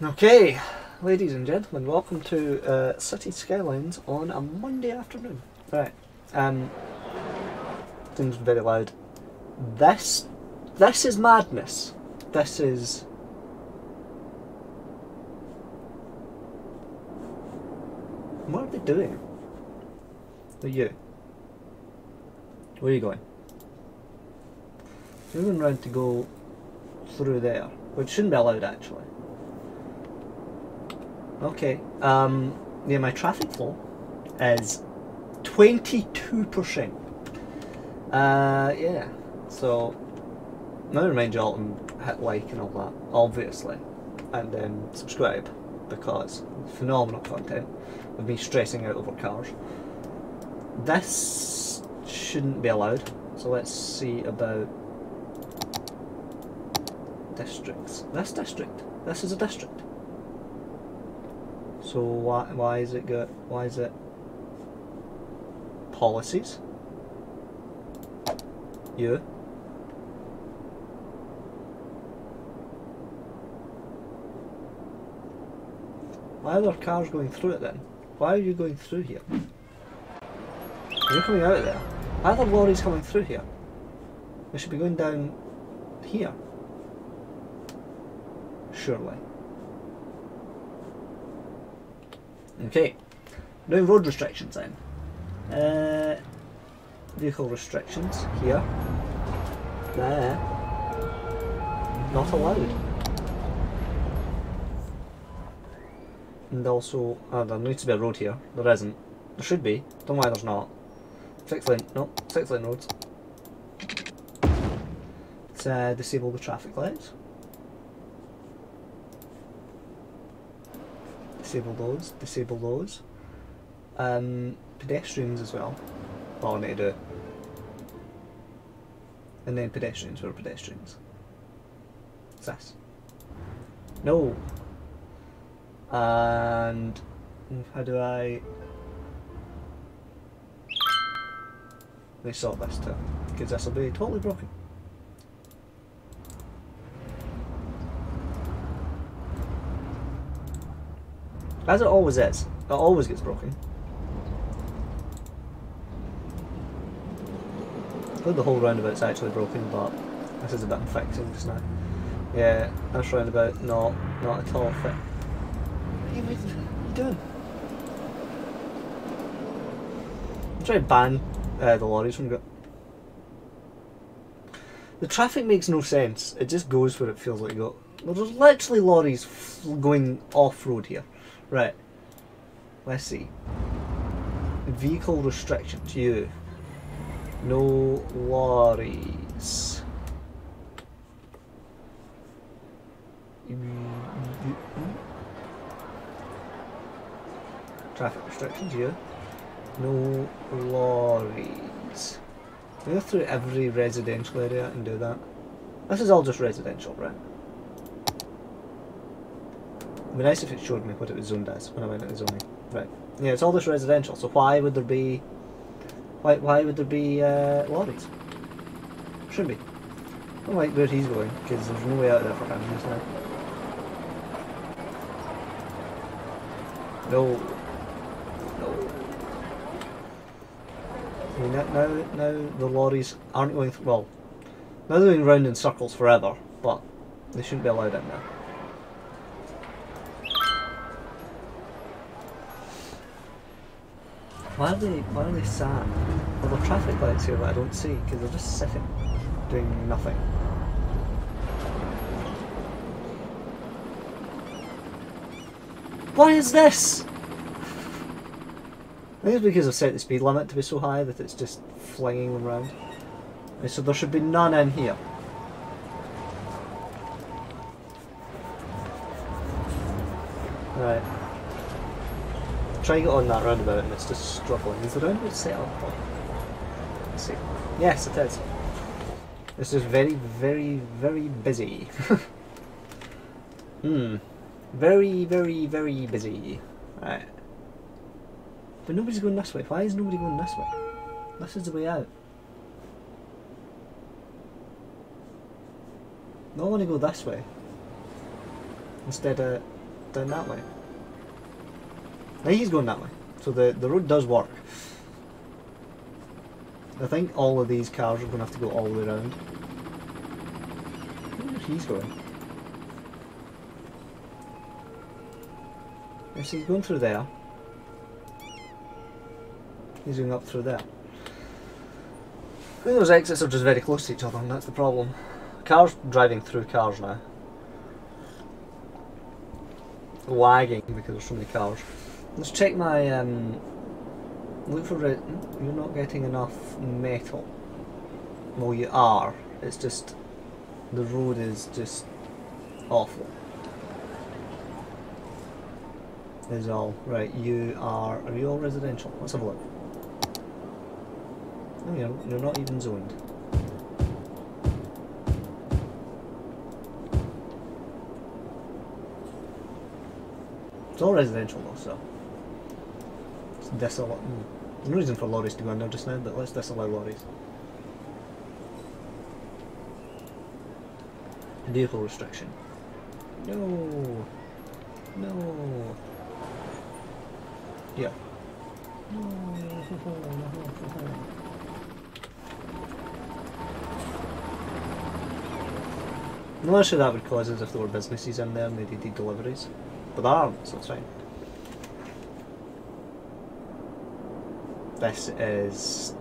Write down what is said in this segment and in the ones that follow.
Okay, ladies and gentlemen, welcome to City Skylines on a Monday afternoon. Right, seems very loud. This is madness. This is... What are they doing? Who are you? Where are you going? You're going round to go through there, which shouldn't be allowed actually. Okay, yeah, my traffic flow is 22%. Yeah, so now I remind you all to hit like and all that, obviously, and then subscribe, because phenomenal content of me stressing out over cars. This shouldn't be allowed, so let's see about districts. This district, this is a district. So why is it policies? You. Why are there cars going through it then? Why are you going through here? You're coming out of there. Why are there lorries coming through here? They should be going down here. Surely. Okay, now road restrictions then. Vehicle restrictions here. There. Not allowed. And also, there needs to be a road here. There isn't. There should be. Don't know why there's not. 6 lane. No, 6 lane roads. Let's disable the traffic lights. Disable those, disable those. Pedestrians as well. All I need to do. And then pedestrians for pedestrians. What's this? No. And how do I... Let me sort this too, because this will be totally broken. As it always is. It always gets broken. Good, the whole roundabout's actually broken, but this is a bit I'm fixing just now. Yeah, this roundabout not at all fit. What are you doing? I'm trying to ban the lorries from going. The traffic makes no sense. It just goes where it feels like it goes. There's literally lorries going off-road here. Right, let's see. Vehicle restrictions, you. No lorries. Traffic restrictions, you. No lorries. We go through every residential area and do that. This is all just residential, right? It'd be nice if it showed me what it was zoned as when I went into zoning. Right. Yeah, it's all this residential, so why would there be... Why would there be lorries? Shouldn't be. I don't like where he's going, because there's no way out there for him just now. No. No. I mean, now the lorries aren't going... Well, now they're going round in circles forever, but they shouldn't be allowed in there. Why are they sat? Well, there are traffic lights here that I don't see because they're just sitting, doing nothing. What is this? I think it's because I've set the speed limit to be so high that it's just flinging them around. Okay, so there should be none in here. Right. Try to get on that roundabout and it's just struggling. Is the roundabout set up? Let's see. Yes, it is. It's just very, very, very busy. Very, very, very busy. Right. But nobody's going this way. Why is nobody going this way? This is the way out. No, I want to go this way. Instead of down that way. Now he's going that way. So the road does work. I think all of these cars are going to have to go all the way around. Where's he's going? Yes, he's going through there. He's going up through there. I think those exits are just very close to each other, and that's the problem. Cars driving through cars now. Lagging because there's so many cars. Let's check my look for it. You're not getting enough metal. Well, you are. It's just the road is just awful. Is all right. You are. Are you all residential? Let's have a look. Oh, you're not even zoned. It's all residential though, so it's disallow. There's no reason for lorries to go in there just now, but let's disallow lorries. Vehicle restriction. No. No. Yeah. No issue that would cause is if there were businesses in there and they did deliveries. But there aren't, so it's fine. This is...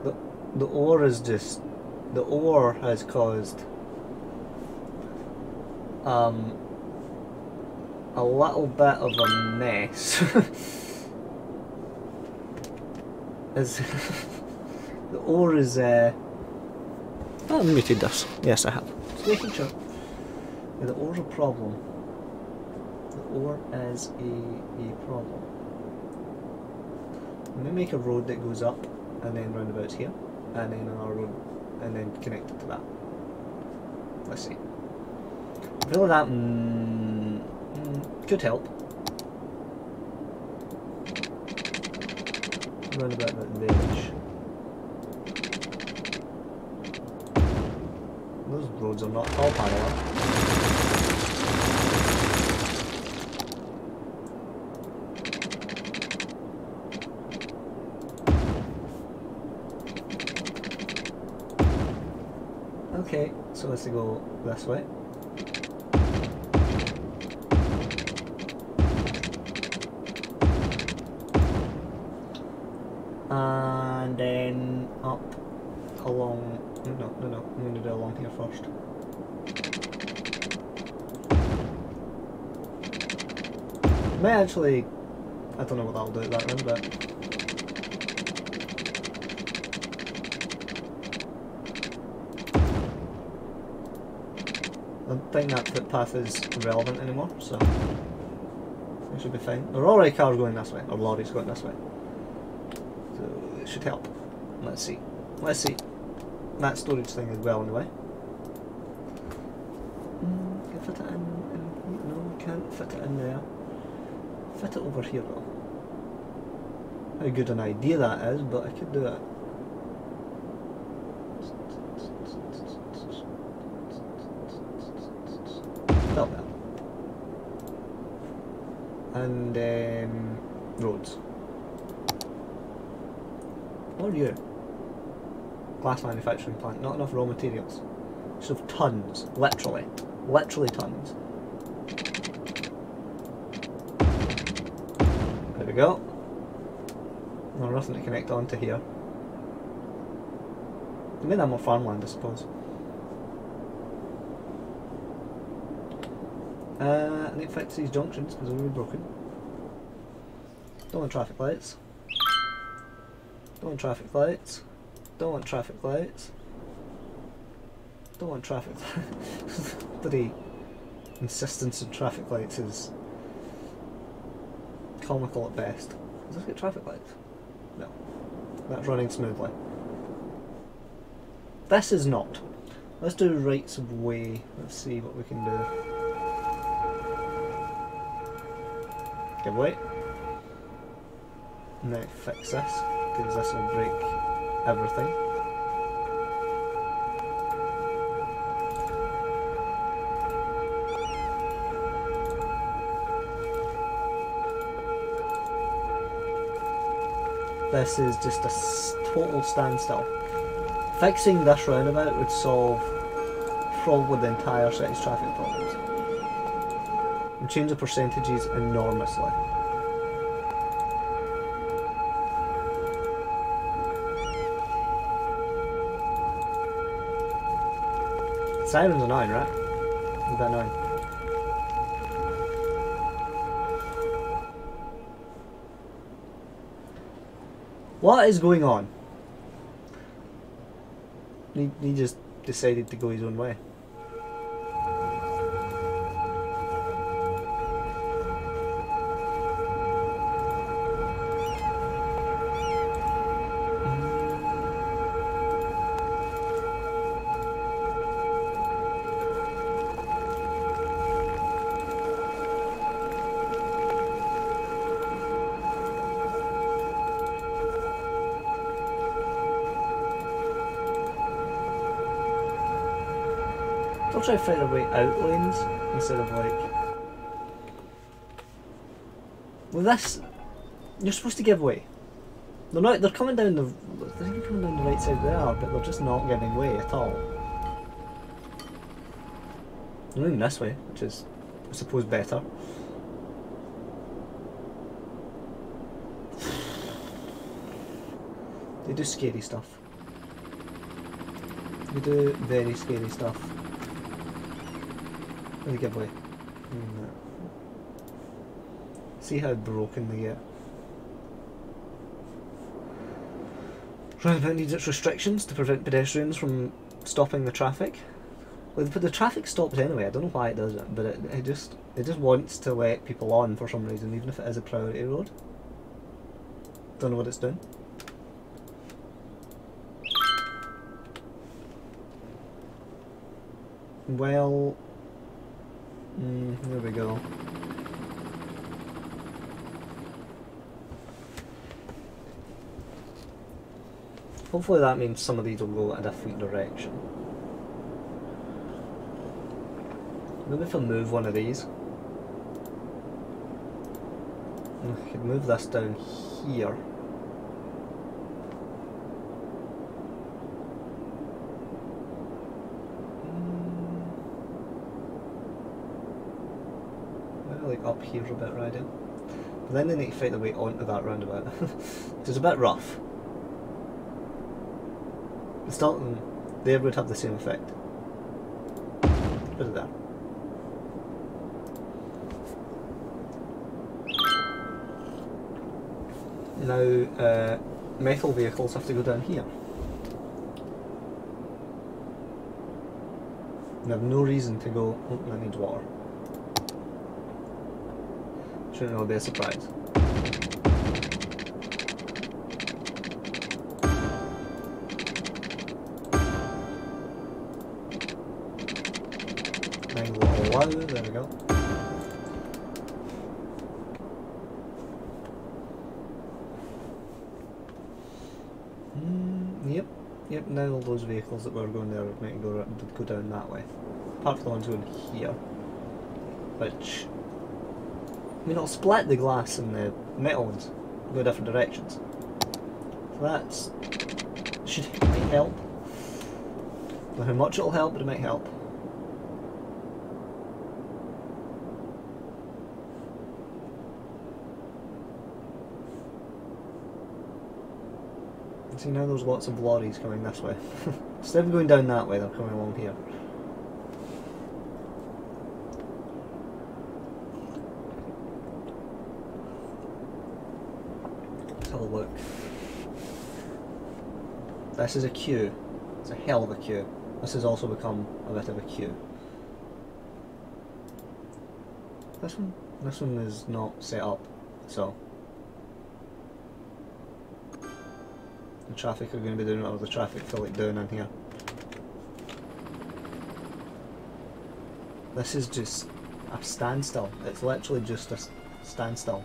The ore is just... The ore has caused... a little bit of a mess. The ore is... Oh, I muted this. Yes, I have. Just making sure. Yeah, the ore's a problem. The ore is a problem. Let me make a road that goes up and then roundabouts here, and then another road, and then connect it to that. Let's see. I feel like that could help. Roundabout at the edge. Those roads are not all parallel. Okay, so let's go this way. And then up along... No, I'm going to do it along here first. May actually... I don't know what that'll do at that round, but... I don't think that footpath is relevant anymore, so... it should be fine. There are already cars going this way, or lorries going this way. So it should help. Let's see. Let's see. That storage thing is well on the way. Can fit it in? No, we can't fit it in there. Fit it over here though. How good an idea that is, but I could do it. Stop that. And roads. What are you? Glass manufacturing plant, not enough raw materials. So tons, literally tons. There we go. No, nothing to connect onto here. They made that more farmland, I suppose. I need to fix these junctions because they're really broken. Don't want traffic lights. Don't want traffic lights. Don't want traffic lights. Don't want traffic lights. The insistence on traffic lights is comical at best. Does this get traffic lights? No. That's running smoothly. This is not. Let's do rights of way. Let's see what we can do. Give way. Now fix this, because this will break everything. This is just a total standstill. Fixing this roundabout would solve probably the entire Cites traffic problems. And change the percentages enormously. Siren's annoying, right? A bit annoying. What is going on? He just decided to go his own way. I'll try to find a way out lanes instead of like... With this, you're supposed to give way. They're not. They're coming down the. They're even coming down the right side there, but they're just not giving way at all. They're moving this way, which is, I suppose, better. They do scary stuff. They do very scary stuff. They give way. See how broken they get. Roundabout needs its restrictions to prevent pedestrians from stopping the traffic. Well, the traffic stops anyway. I don't know why it does it, but it just wants to let people on for some reason, even if it is a priority road. Don't know what it's doing. Well, there we go. Hopefully that means some of these will go a different direction. Maybe if I move one of these, I could move this down here. Maybe like up here a bit riding. But then they need to fight their way onto that roundabout, which is a bit rough. Still, there would have the same effect. Put it there. Now, metal vehicles have to go down here. And have no reason to go. Oh, that needs water. Shouldn't really be a surprise. There we go. Yep, now all those vehicles that were going there are going to go down that way. Apart from the ones going here. Which, I mean, it'll split the glass and the metal ones, go different directions. So that's, might help. Don't know how much it'll help, but it might help. See, now there's lots of lorries coming this way. Instead of going down that way, they're coming along here. Let's have a look. This is a queue. It's a hell of a queue. This has also become a bit of a queue. This one is not set up, so the traffic are going to be doing all the traffic filling down in here. This is just a standstill. It's literally just a standstill.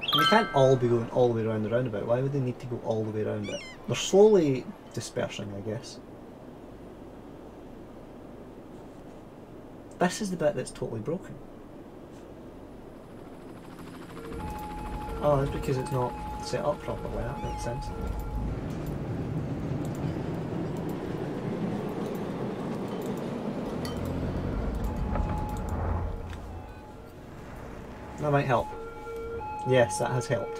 And they can't all be going all the way around the roundabout. Why would they need to go all the way around it? They're slowly dispersing, I guess. This is the bit that's totally broken. Oh, that's because it's not set up properly, that makes sense. That might help. Yes, that has helped.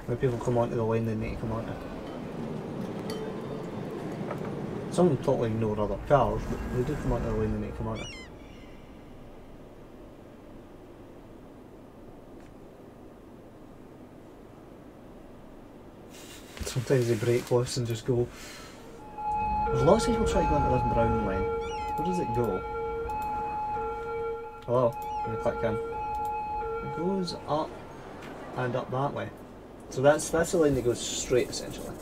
When people come onto the lane, they need to come onto it. Some of them totally ignore other cars, but they do come onto the lane, they need to come onto it. Sometimes they break loose and just go. There's lots of people trying to go into this brown line. Where does it go? Hello? Let me click in. It goes up and up that way. So that's the line that goes straight essentially.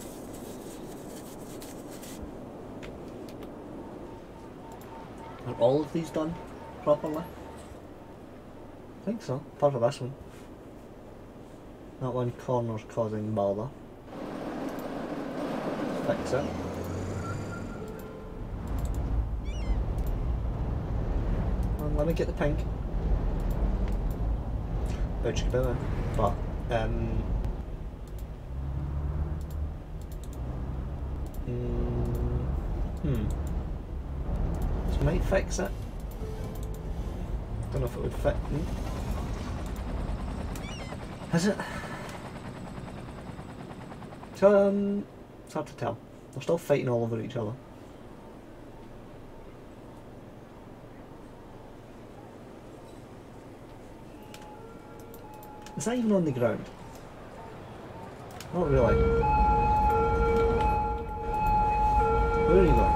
Are all of these done properly? I think so, apart from this one. That one corner's causing bother. Fix it. And let me get the pink. But this might fix it. Don't know if it would fit. Has it? So, it's hard to tell. They're still fighting all over each other. Is that even on the ground? Not really. Where are you going?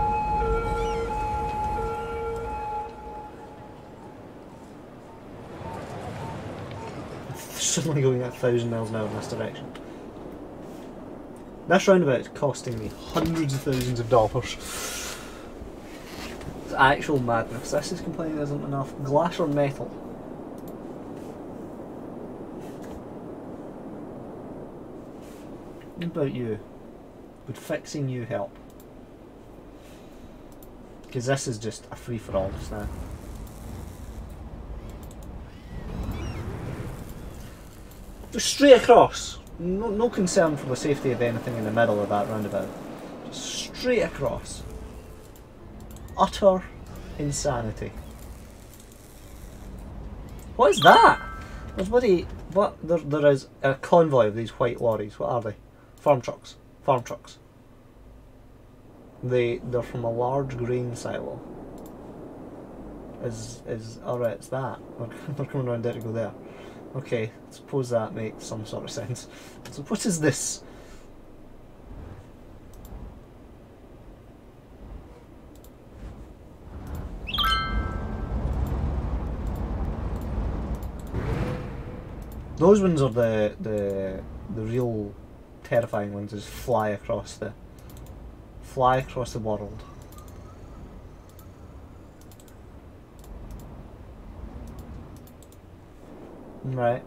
Suddenly going at 1,000 miles an hour in this direction. This roundabout is costing me hundreds of thousands of dollars. It's actual madness. This is complaining there isn't enough glass or metal. What about you? Would fixing you help? Because this is just a free-for-all just now. Just straight across. No concern for the safety of anything in the middle of that roundabout. Just straight across. Utter insanity. What is that? There's there is a convoy of these white lorries. What are they? Farm trucks. Farm trucks. They're from a large grain silo. Alright, it's that. They're coming around there to go there. Okay, suppose that makes some sort of sense. So what is this? Those ones are the real terrifying ones. Just fly across the world. Right.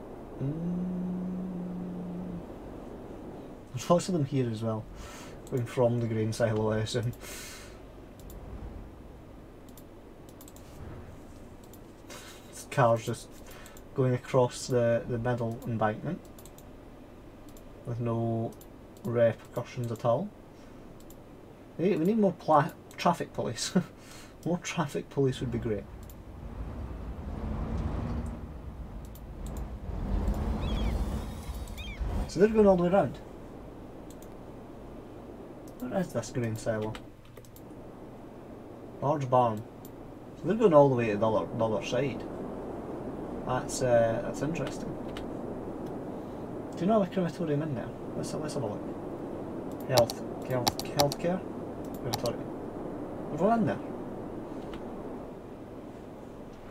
There's lots of them here as well, going from the grain silo, I assume. This car's just going across the middle embankment with no repercussions at all. We need more traffic police. More traffic police would be great. So they're going all the way around. Where is this grain silo? Large barn. So they're going all the way to the other side. That's interesting. Do you know the crematorium in there? Let's have a look. Healthcare? Crematorium. Everyone in there?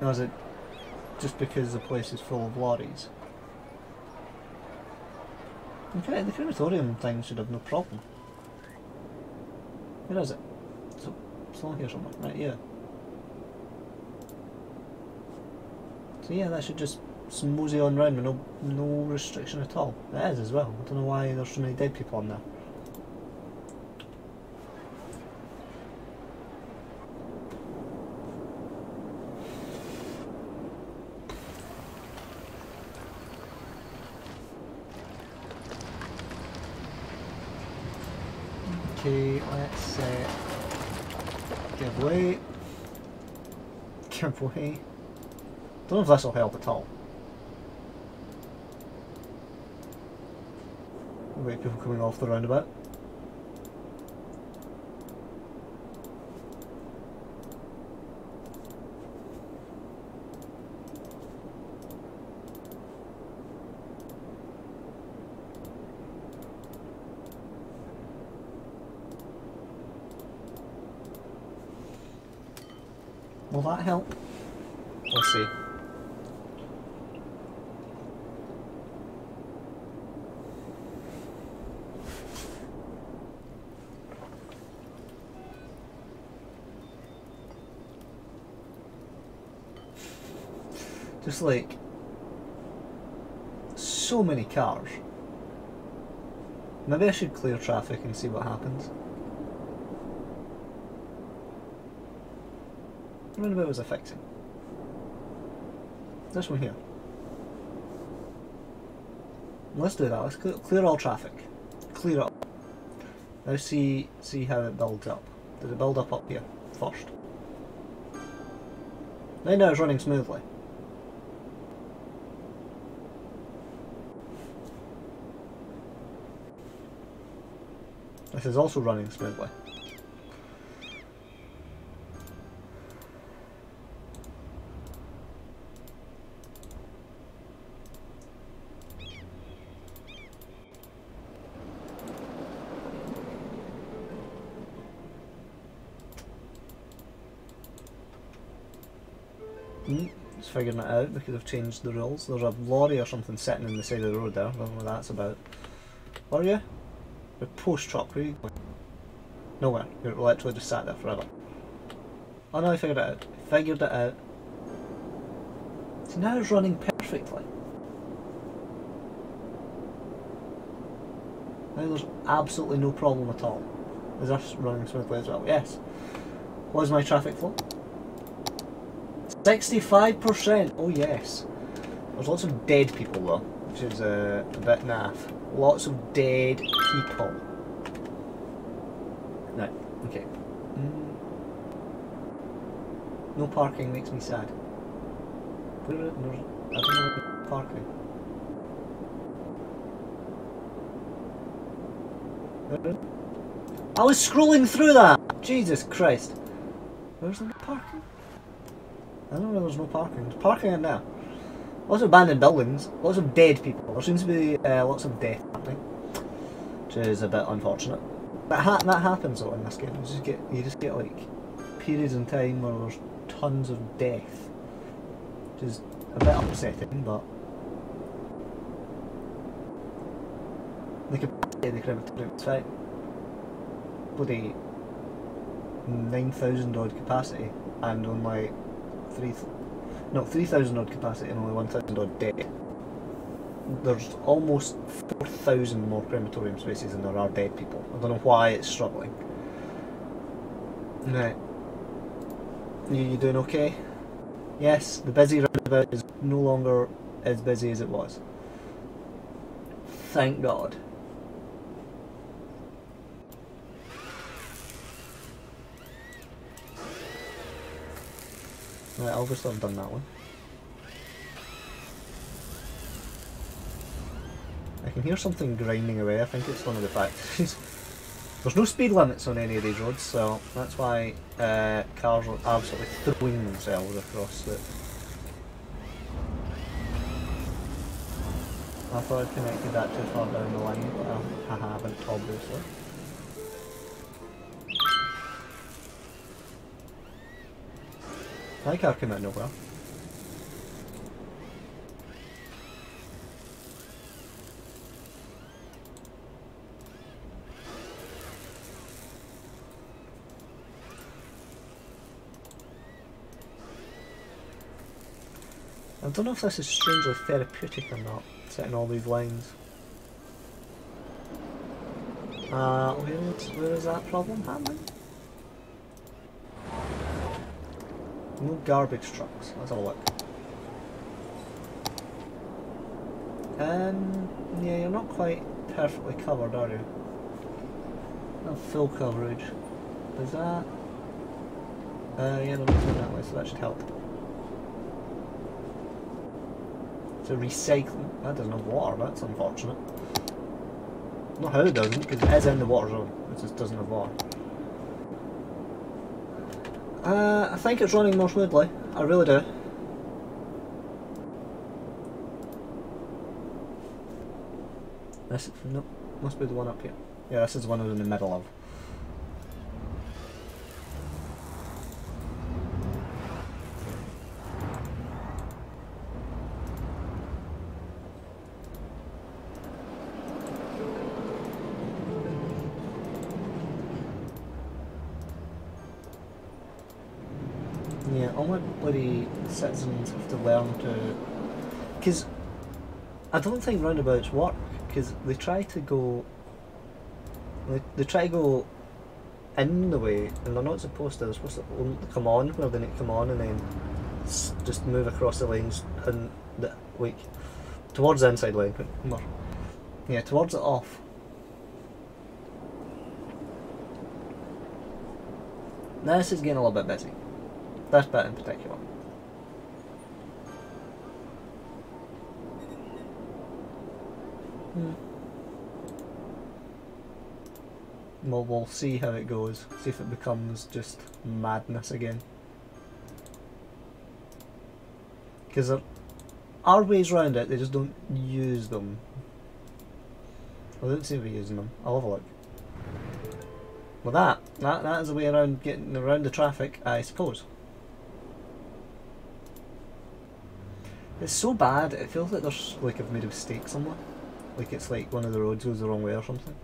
Or is it just because the place is full of lorries? Okay, the crematorium thing should have no problem. Where is it? It's along here somewhere. Right, yeah. So yeah, that should just mosey on round with no restriction at all. It is as well. I don't know why there's so many dead people on there. Okay, let's give way. Give way. Don't know if this will help at all. Wait, people coming off the roundabout. Will that help? We'll see. Just like so many cars. Maybe I should clear traffic and see what happens. What roundabout was I fixing? This one here. Let's do that. Let's clear all traffic. Clear it up. Now see how it builds up. Did it build up here first? Now it's running smoothly. This is also running smoothly. Just figuring it out because I've changed the rules. There's a lorry or something sitting in the side of the road there. I don't know what that's about. Are you? A post truck, where are you going? Nowhere. You're literally just sat there forever. Oh no, I figured it out. See, now it's running perfectly. Now there's absolutely no problem at all. Is this running smoothly as well? Yes. What is my traffic flow? 65%! Oh yes. There's lots of dead people though, which is a bit naff. Lots of dead people. Right, okay. No parking makes me sad. I don't know where parking. I was scrolling through that! Jesus Christ. Where's the parking? I don't know where there's no parking. There's parking in there. Lots of abandoned buildings, lots of dead people. There seems to be lots of death happening, which is a bit unfortunate. But that happens though in this game. You just get like periods in time where there's tons of death, which is a bit upsetting. But the capacity of the crematorium is fine. Bloody 9,000 odd capacity and only 3,000 odd capacity and only 1,000 odd dead. There's almost 4,000 more crematorium spaces than there are dead people. I don't know why it's struggling. Right. You doing okay? Yes, the busy roundabout is no longer as busy as it was. Thank God. Right, obviously I've done that one. I can hear something grinding away. I think it's one of the factories. There's no speed limits on any of these roads, so that's why cars are absolutely throwing themselves across it. I thought I'd connected that too far down the line, but I haven't, obviously. My car came out of nowhere. I don't know if this is strangely therapeutic or not, setting all these lines. Where is that problem happening? No garbage trucks. Let's have a look. Yeah, you're not quite perfectly covered, are you? Not full coverage. Is that? Yeah, they're moving that way, so that should help. It's a recycling. That doesn't have water, that's unfortunate. Not how it doesn't, because it is in the water zone. It just doesn't have water. I think it's running more smoothly. I really do. This, nope, must be the one up here. Yeah, this is the one I was in the middle of. Yeah, all my bloody citizens have to learn to... Because I don't think roundabouts work, because they try to go... They try to go in the way, and they're not supposed to. They're supposed to only come on where they need to come on, and then just move across the lanes and like towards the inside lane, but more. Yeah, towards it off. This is getting a little bit busy. This bit in particular. Well, we'll see how it goes. See if it becomes just madness again. Because there are ways around it, they just don't use them. Well, they don't seem to be using them. I'll have a look. Well, that is a way around getting around the traffic, I suppose. It's so bad, it feels like there's like I've made a mistake somewhere. Like it's like one of the roads goes the wrong way or something.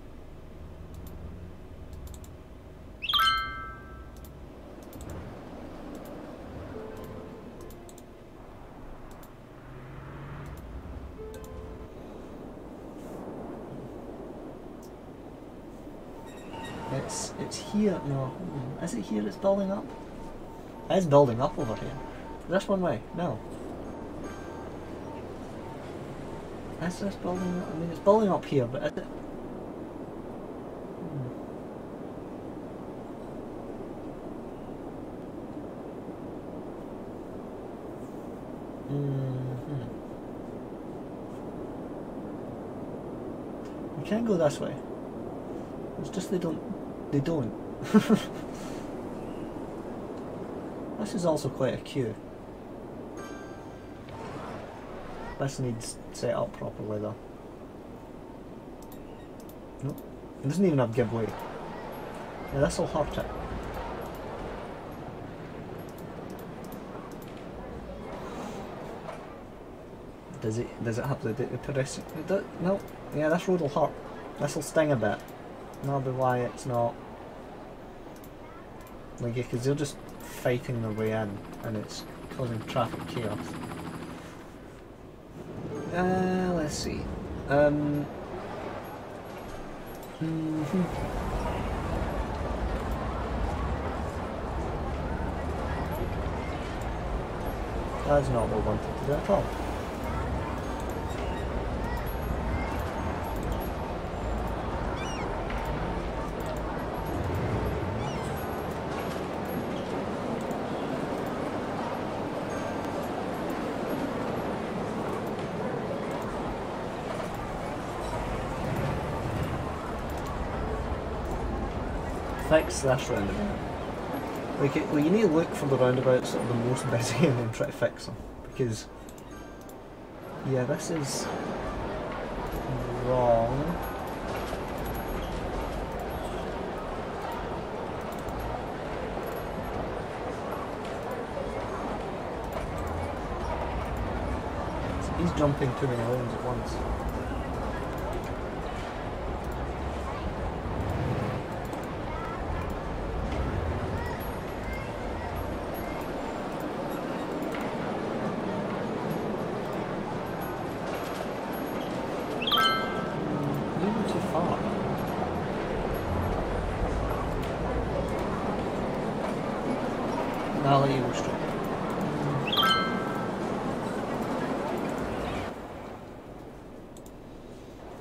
It's here. No, is it here? It's building up. It is building up over here. This one way. No. Is this building up? I mean, it's building up here, but is it? You can't go this way. It's just they don't. This is also quite a queue. This needs set up properly though. Nope. It doesn't even have give way. Yeah, this'll hurt it. Does it have the pedestrian? No. Yeah, this road will hurt. This'll sting a bit. That'll be why it's not. Like, yeah, because they're just fighting their way in, and it's causing traffic chaos. Let's see. That's not what we wanted to do at all. Fix this roundabout. Like, well, you need to look for the roundabouts that are the most busy and then try to fix them. Because, yeah, this is wrong. So he's jumping too many lanes at once.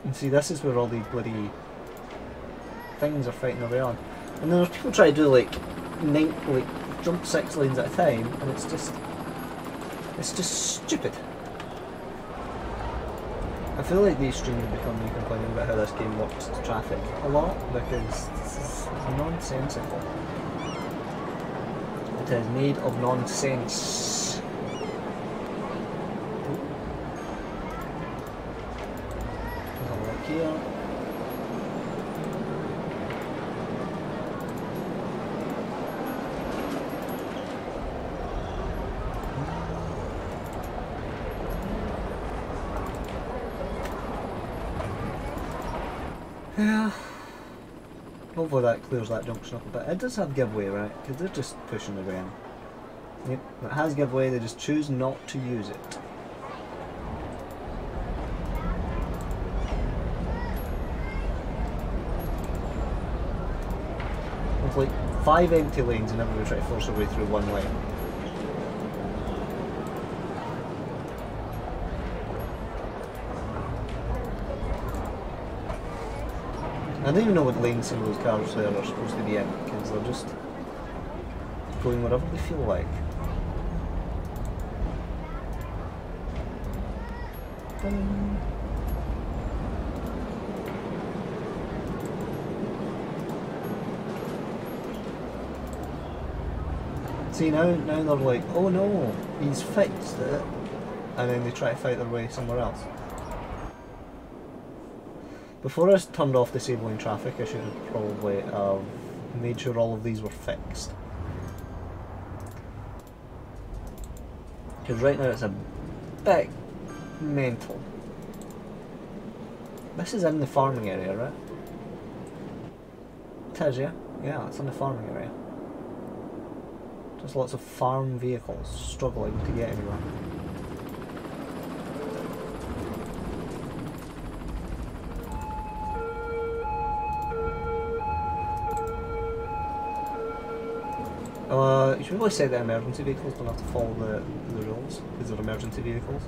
And see, this is where all these bloody things are fighting their way on. And then there's people try to do like jump 6 lanes at a time, and it's just stupid. I feel like these streams become me complaining about how this game works to traffic a lot, because this is nonsensical. It is made of nonsense. There's a look here. Yeah. Hopefully that clears that junction up a bit. It does have giveaway, right? Because they're just pushing the grain. Yep, it has giveaway, they just choose not to use it. With like 5 empty lanes and everybody try to force their way through one lane. I don't even know what lane some of those cars there are supposed to be in, because they're just going wherever they feel like. See, now they're like, oh no, he's fixed it, and then they try to fight their way somewhere else. Before I turned off disabling traffic, I should have probably made sure all of these were fixed. Because right now it's a bit mental. This is in the farming area, right? It is, yeah? Yeah, it's in the farming area. Just lots of farm vehicles struggling to get anywhere. You should really say that emergency vehicles don't have to follow the rules, because they're emergency vehicles.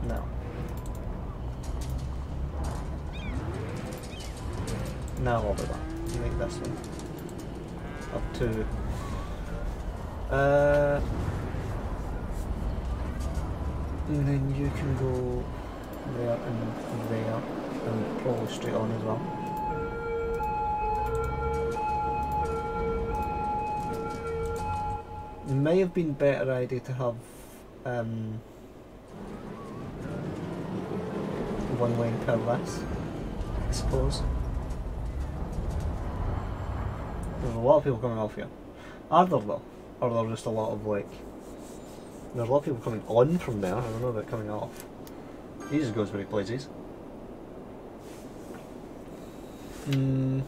No. Now I'll do that. Make this one up to and then you can go there and there and probably straight on as well. It may have been a better idea to have one lane per less, I suppose. There's a lot of people coming off here. Are there though? Or are there just a lot of like... There's a lot of people coming on from there, I don't know about coming off. He just goes very places. There's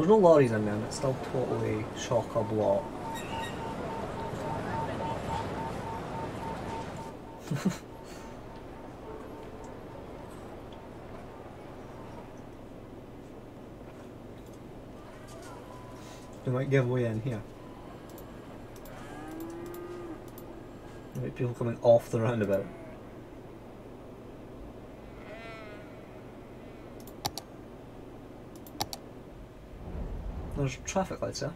no lorries in there and it's still totally chock-a-block. They might give way in here. There might be people coming off the roundabout. There's traffic lights there.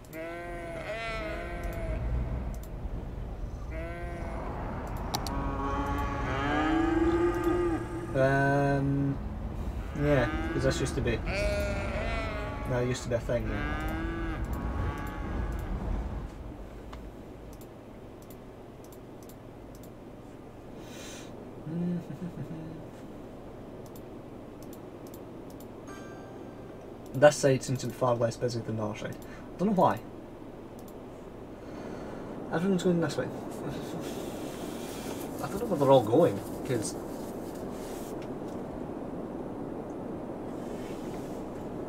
Yeah, because this used to be... That used to be a thing, yeah. This side seems to be far less busy than the other side. I don't know why. Everyone's going this way. I don't know where they're all going, because...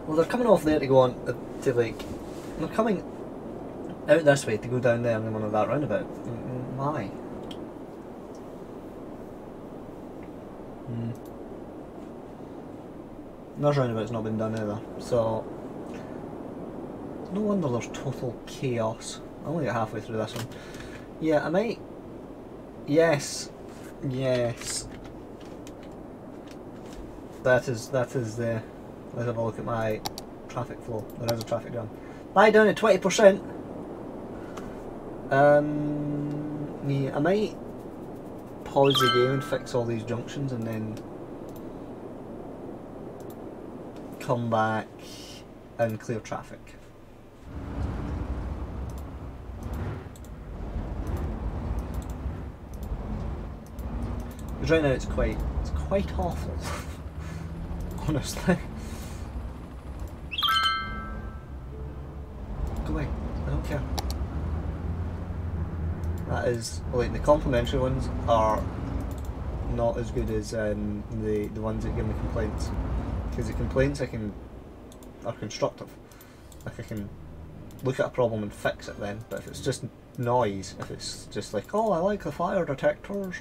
Well, they're coming off there to go on to like... They're coming out this way to go down there and then on that roundabout. Why? Another roundabout's not been done either, so no wonder there's total chaos. I only got halfway through this one. Yeah, I might. Yes, yes. That is the. Let's have a look at my traffic flow. There is a traffic jam. Lie down at 20%. Yeah, I might pause the game and fix all these junctions and then come back and clear traffic. Because right now it's quite awful. Honestly. Go away, I don't care. That is, like, the complimentary ones are not as good as the ones that give me complaints. Because the complaints are constructive. Like, I can look at a problem and fix it then. But if it's just noise, if it's just like, oh, I like the fire detectors,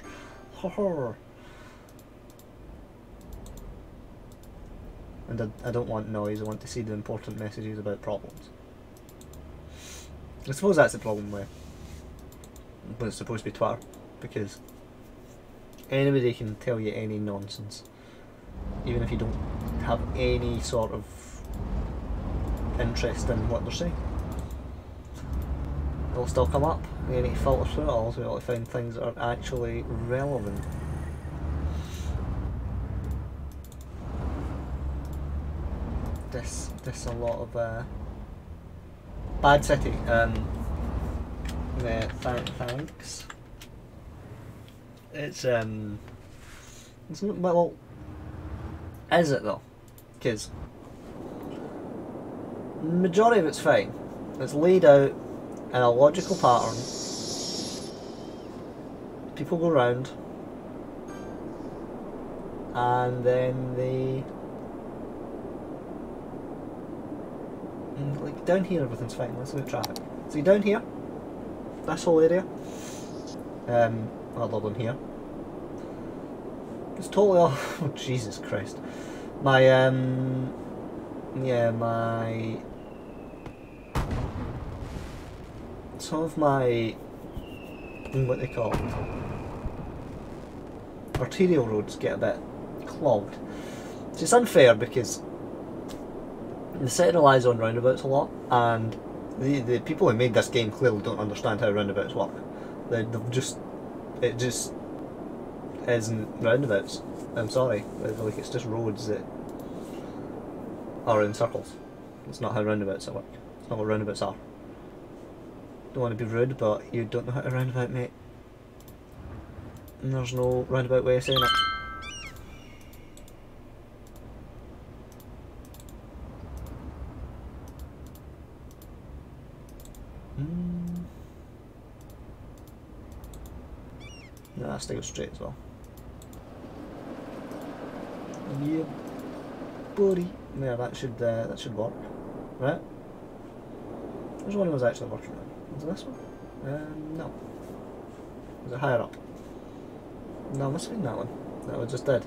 and I don't want noise, I want to see the important messages about problems. I suppose that's the problem with when it's supposed to be Twitter, because anybody can tell you any nonsense, even if you don't have any sort of interest in what they're saying. It'll still come up. You need to filter through it all to be able to find things that are actually relevant. This a lot of bad city. Yeah, thanks. It's well, is it though? Because majority of it's fine. It's laid out in a logical pattern. People go round, and then they. Like down here, everything's fine. Let's look at traffic. See down here, this whole area, other than here, it's totally off. Oh, Jesus Christ! My yeah, some of my what they call it, arterial roads get a bit clogged. So it's unfair because the city relies on roundabouts a lot, and the people who made this game clearly don't understand how roundabouts work. They've just, it just isn't roundabouts. I'm sorry, like it's just roads that are in circles. It's not how roundabouts work. It's not what roundabouts are. Don't want to be rude, but you don't know how to roundabout, mate. And there's no roundabout way of saying it. No, that has to go straight as well. Yeah, buddy. Yeah, that should work, right? Which one was actually working on? Was it this one? No. Was it higher up? No, it must have been that one. That was just dead.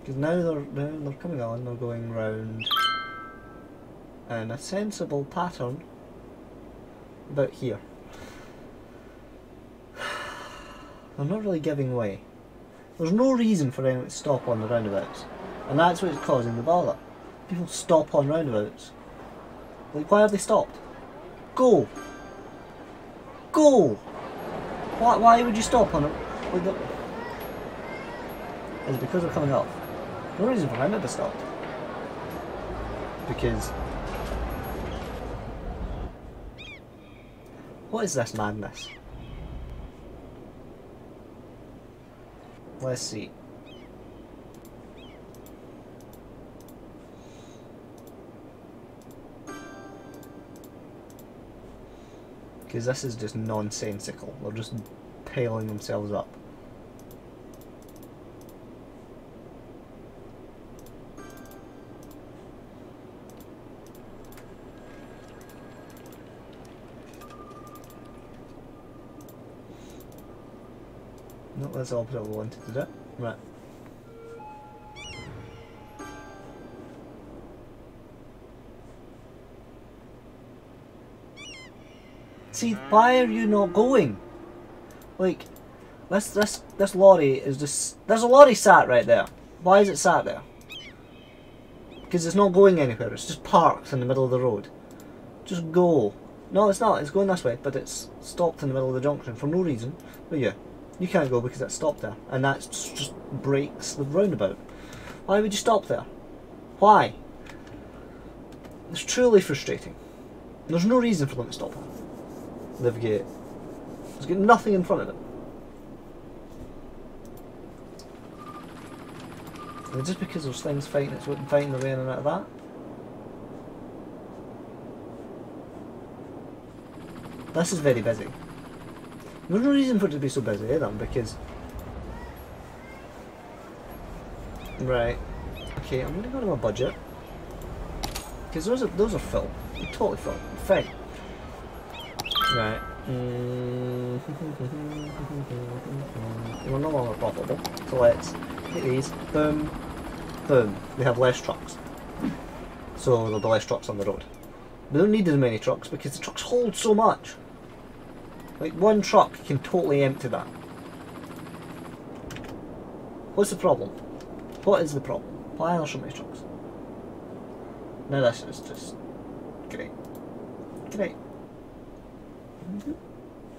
Because now they're coming on. They're going round in a sensible pattern about here. They're not really giving way. There's no reason for anyone to stop on the roundabouts, and that's what's causing the bother. People stop on roundabouts. Like, why have they stopped? Go! Go! Why would you stop on it? Like is it because they're coming off? No reason for them to stop. Because what is this madness? Let's see. Because this is just nonsensical. They're just piling themselves up. No, that's the opposite of what I wanted to do. Right. See, why are you not going? Like, this lorry is just... There's a lorry sat right there. Why is it sat there? Because it's not going anywhere. It's just parked in the middle of the road. Just go. No, it's not. It's going this way, but it's stopped in the middle of the junction for no reason. But yeah, you can't go because it's stopped there. And that just breaks the roundabout. Why would you stop there? Why? It's truly frustrating. There's no reason for them to stop there. There's got nothing in front of it. And just because there's things fighting their way in and out of that. This is very busy. There's no reason for it to be so busy either, because... Right. Okay, I'm going to go to my budget. Because those are full. They're totally full. Fine. Right. We're no longer profitable. So let's hit these. Boom. Boom. They have less trucks. So there'll be less trucks on the road. We don't need as many trucks because the trucks hold so much. Like, one truck can totally empty that. What's the problem? What is the problem? Why are there so many trucks? Now this is just great. Great.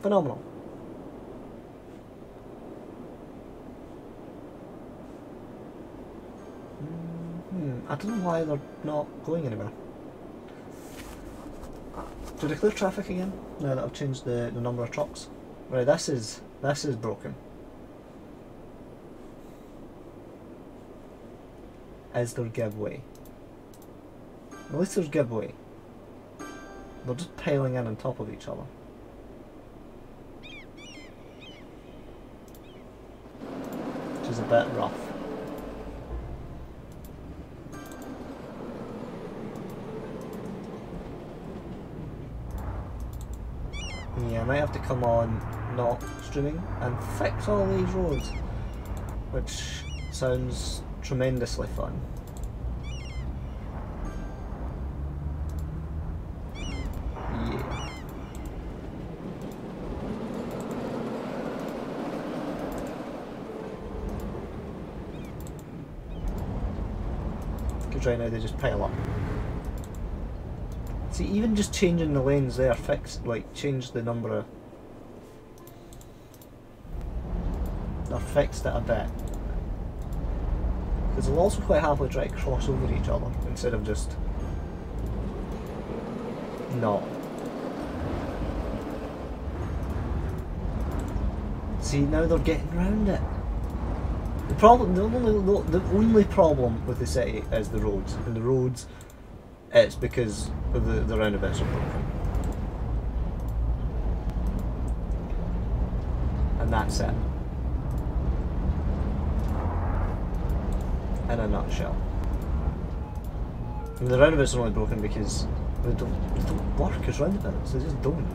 Phenomenal. I don't know why they're not going anywhere. To declare traffic again, now that I've changed the number of trucks. Right, this is broken. Is there giveaway? At least there's giveaway. They're just piling in on top of each other. Which is a bit rough. Yeah, I might have to come on not streaming and fix all these roads, which sounds tremendously fun. Yeah. Because right now they just pile up. See, even just changing the lanes there changed the number of... Or fixed it a bit. Because they'll also quite happily try to cross over each other, instead of just... not. See, now they're getting around it. The only problem with the city is the roads. And the roads, it's because the roundabouts are broken. And that's it. In a nutshell. And the roundabouts are only broken because they don't work as roundabouts, they just don't.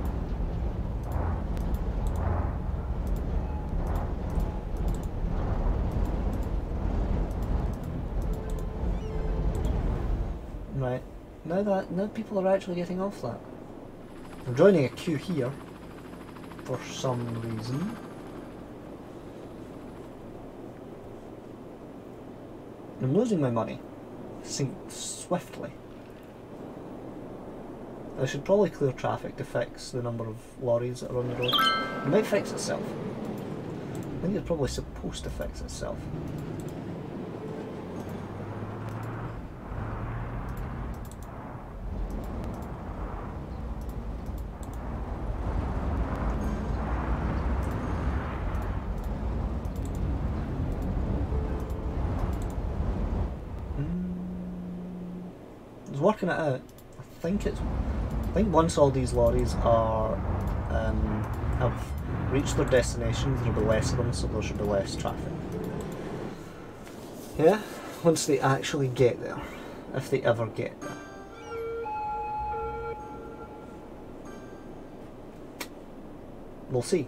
Right. Now people are actually getting off that. I'm joining a queue here for some reason. I'm losing my money swiftly. I should probably clear traffic to fix the number of lorries that are on the road. It might fix itself. I think it's probably supposed to fix itself. Working it out, I think once all these lorries are have reached their destinations, there'll be less of them, so there should be less traffic. Yeah, once they actually get there, if they ever get there. We'll see.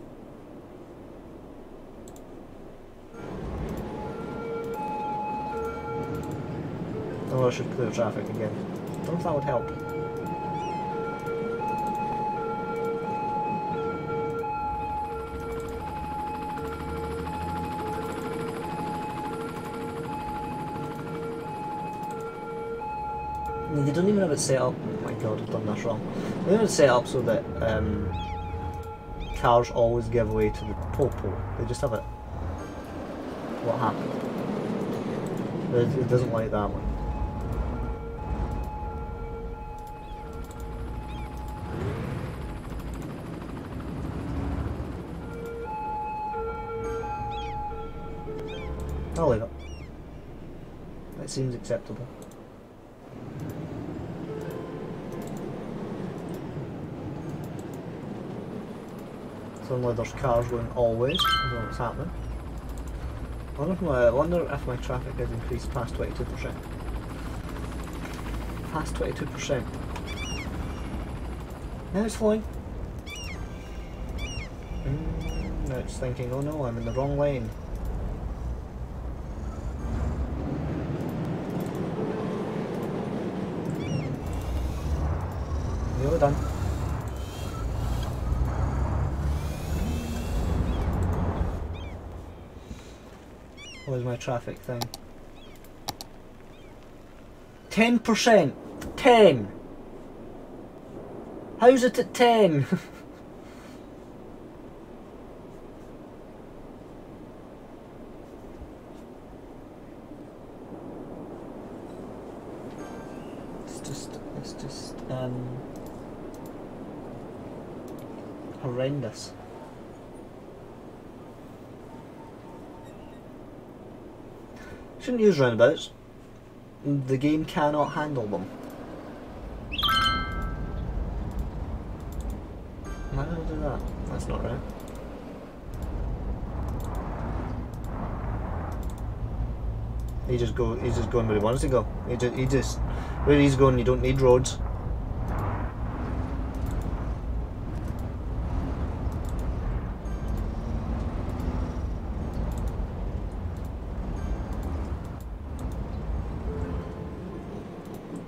I should clear traffic again. I don't know if that would help. They don't even have it set up. Oh my god, I've done this wrong. They don't have it set up so that cars always give way to the pole. They just have it. What happened? It doesn't like that one. I'll leave it. It seems acceptable. Suddenly there's cars going always. I don't know what's happening. I wonder if my traffic has increased past 22%. Past 22%. Now it's flowing. Now it's thinking, oh no, I'm in the wrong lane. Nearly done. What is my traffic thing? 10%! 10! How's it at 10? It's just horrendous. Shouldn't use roundabouts. The game cannot handle them. Why did I do that? That's not right. He's just going where he wants to go. Where he's going, you don't need roads.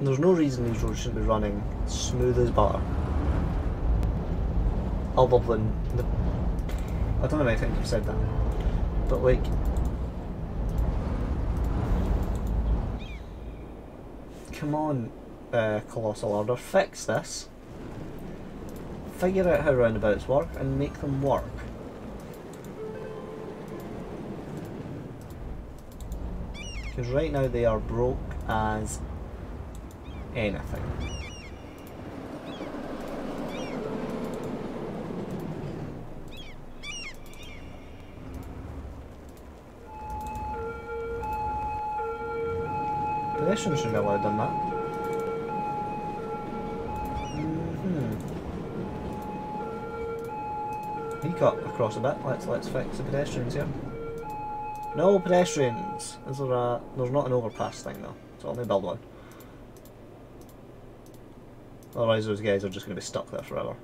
There's no reason these roads shouldn't be running smooth as butter. Other than the... I don't know if I think I've said that. But like... Come on, Colossal Order, fix this. Figure out how roundabouts work and make them work. Because right now they are broke as anything. Pedestrians shouldn't be allowed on that. He got across a bit. Let's fix the pedestrians here. No pedestrians. Is there a? There's not an overpass thing though, so I'll need to build one. Otherwise those guys are just going to be stuck there forever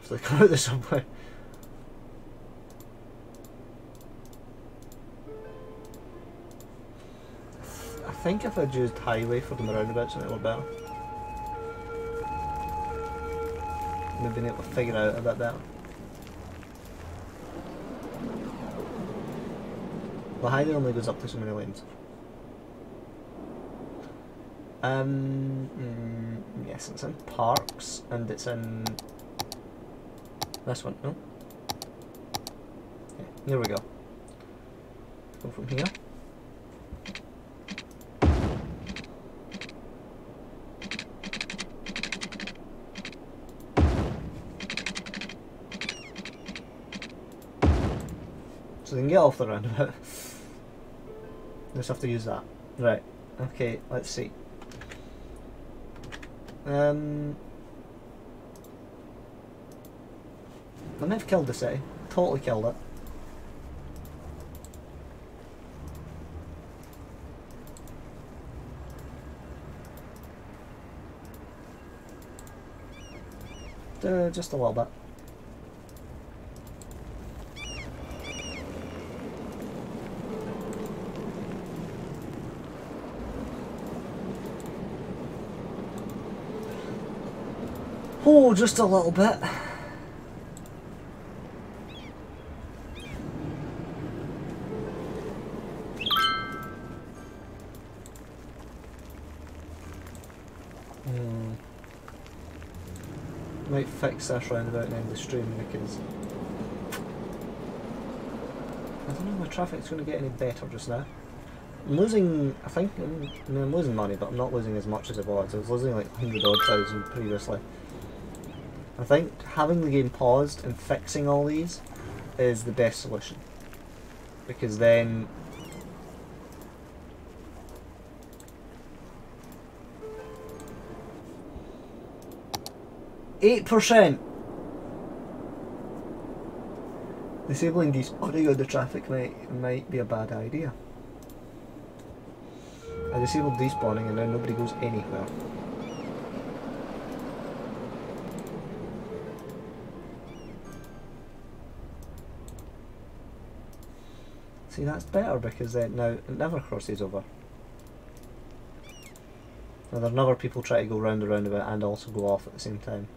if they come out the subway. I think if I'd used highway for the roundabouts, it would be better. Maybe been able to figure out a bit better. The highway only goes up to so many lanes. Yes, it's in Parks, and it's in this one, no? Yeah, here we go. Go from here. So they can get off the roundabout. Just have to use that. Right, okay, let's see. I may have killed the city. Totally killed it. Just a little bit. Oh, just a little bit. Might fix this roundabout and end the stream because I don't know if my traffic's going to get any better just now. I'm losing, I think, I'm losing money, but I'm not losing as much as I was. I was losing like 100 odd thousand previously. I think having the game paused and fixing all these is the best solution. Because then 8%! Disabling despawning on the traffic might be a bad idea. I disabled despawning and now nobody goes anywhere. See, that's better because then now it never crosses over. Now there are never people try to go round the roundabout and also go off at the same time.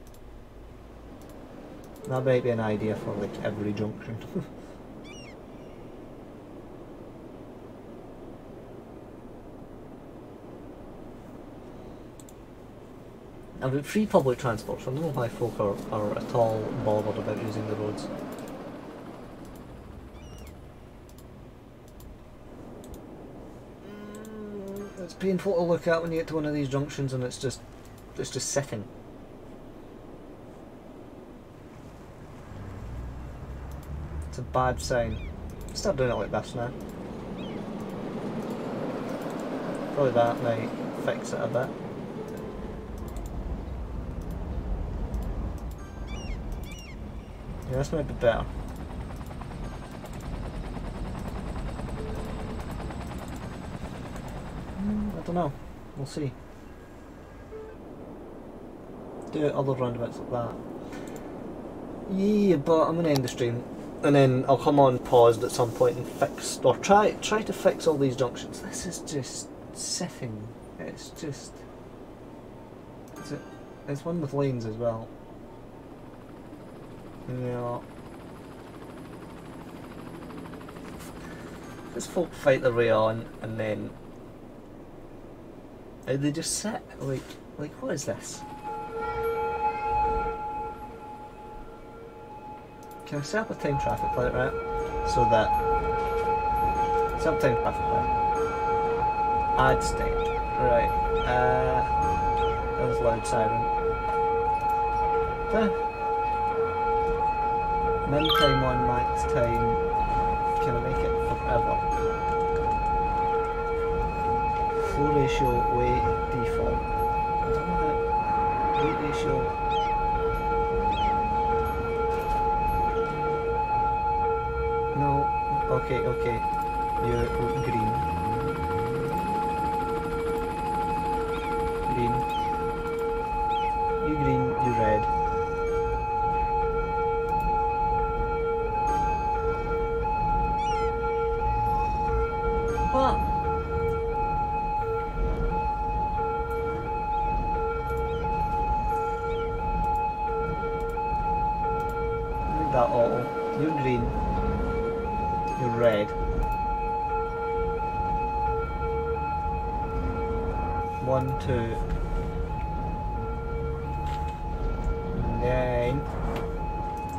That might be an idea for like every junction. I've got free public transport, so I don't know why folk are at all bothered about using the roads. It's painful to look at when you get to one of these junctions and it's just sitting. It's a bad sign. Start doing it like this now. Probably that might fix it a bit. Yeah, this might be better. I don't know. We'll see. Do other roundabouts like that. Yeah, but I'm gonna end the stream, and then I'll come on paused at some point and fix, or try to fix all these junctions. This is just sitting. It's just. It's one with lanes as well. Yeah. This folk fight their way on, and then they just sit. Like what is this? Can I set up a time traffic light, right? So that set up time traffic light. Add state. Right. That was loud siren. Min time on max time. Can I make it forever? Flow ratio, weight, default. I don't know how. Weight ratio. No. Okay. You're green. Green. You green, you red. What? Make that all. You're green. You're red. 1, 2, 9.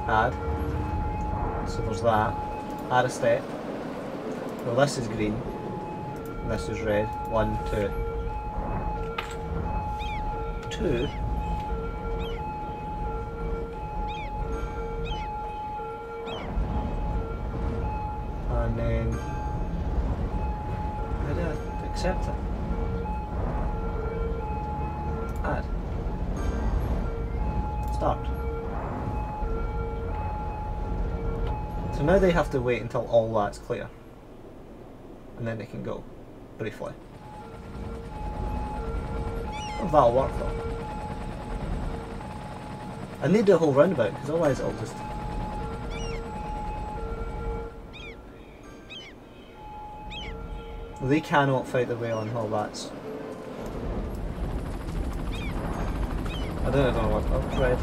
Add. So there's that. Add a step. Well, this is green. And this is red. 1, 2. 2. And then how do I accept it? Add. Start. So now they have to wait until all that's clear. And then they can go, briefly. Well, that'll work though. I need the whole roundabout, because otherwise it'll just... They cannot fight their way on all that's... I don't know what... Oh, red.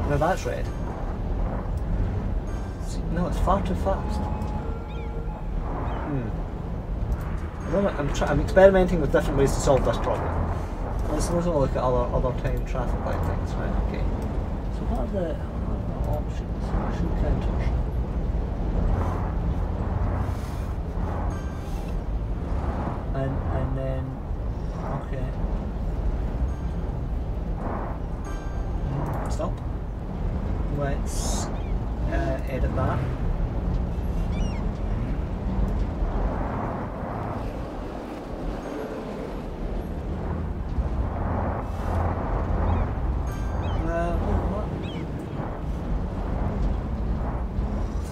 Now that's red. See, no, it's far too fast. I'm experimenting with different ways to solve this problem. Let's have a look at other time traffic light things. Right, okay. So what are the options? Shoot counters. And then, okay. Stop. Let's edit that.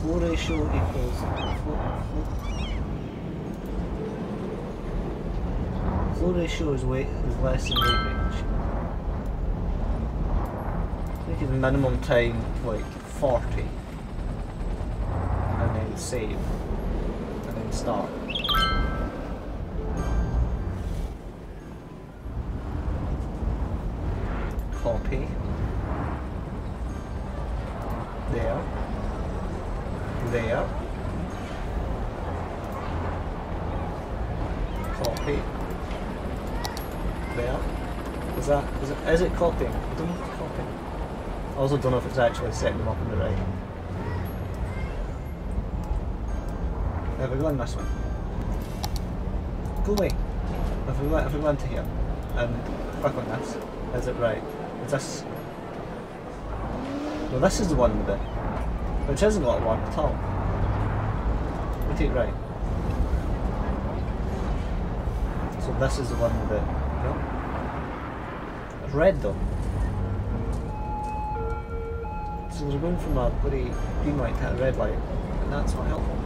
Flow ratio equals flow ratio is less than weight range. Make it the minimum time like 40, and then save, and then start. Copy. There. There. Copy. There. Is it copying? I don't know if it's copying. I also don't know if it's actually setting them up on the right. Now if we go in this one. Go away. If we go into here and click on this, is it right? Is this? Well, this is the one with it. Which isn't what I want at all. We take right. So this is the one with it. No? It's red though. So we're going from a bloody green light to a red light, and that's not helpful.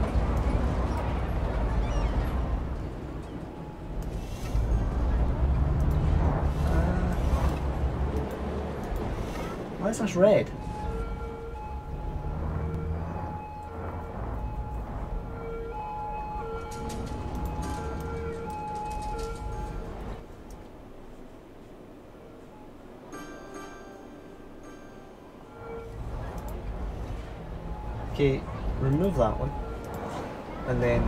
Why is this red? Okay, remove that one, and then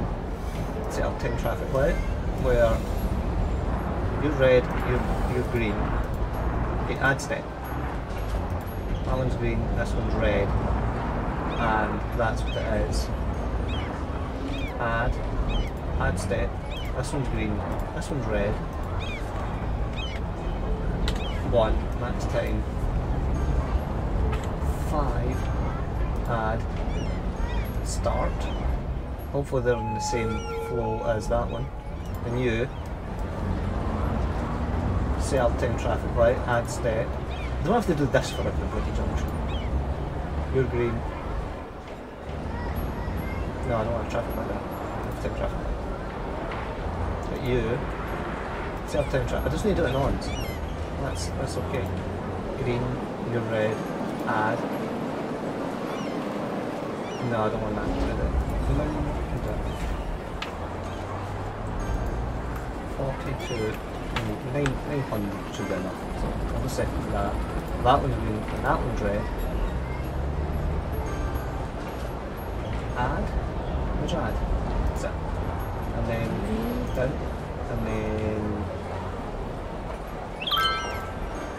set up time traffic light, where you're red, you're green. Okay, add step. That one's green, this one's red, and that's what it is. Add step. This one's green, this one's red. 1, max time. 5, add. Start. Hopefully they're in the same flow as that one. And you set up time traffic light, add step. You don't have to do this for every bloody junction. You're green. No, I don't want traffic like that. I have time traffic light. But you set up time traffic. I just need to do it in ons. That's okay. Green, you're red, add. No, I don't want that. 42. 900 should be enough. So I'll just set it for that. That one's green and that one's red. Add. Which add? That's it. And then down. And then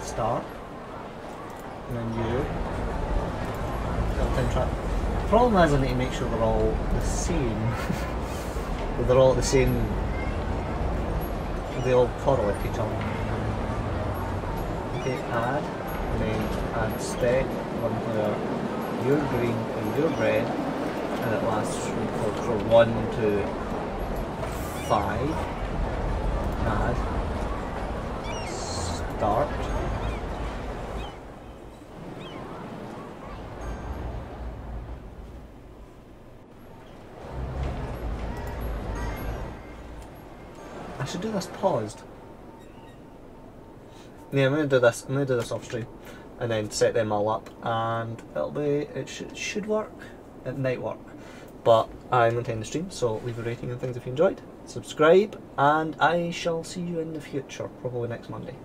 start. And then you. Time trap. The problem is I need to make sure they're all the same. They're all the same. They all correlate each other. Okay, add, and then add step, one where you're green and you're red, and it lasts from 1 to 5. Add, start. I should do this paused. Yeah, I'm gonna do this off stream, and then set them all up, and it should work. It might work, but I'm going to end the stream. So leave a rating and things if you enjoyed. Subscribe, and I shall see you in the future, probably next Monday.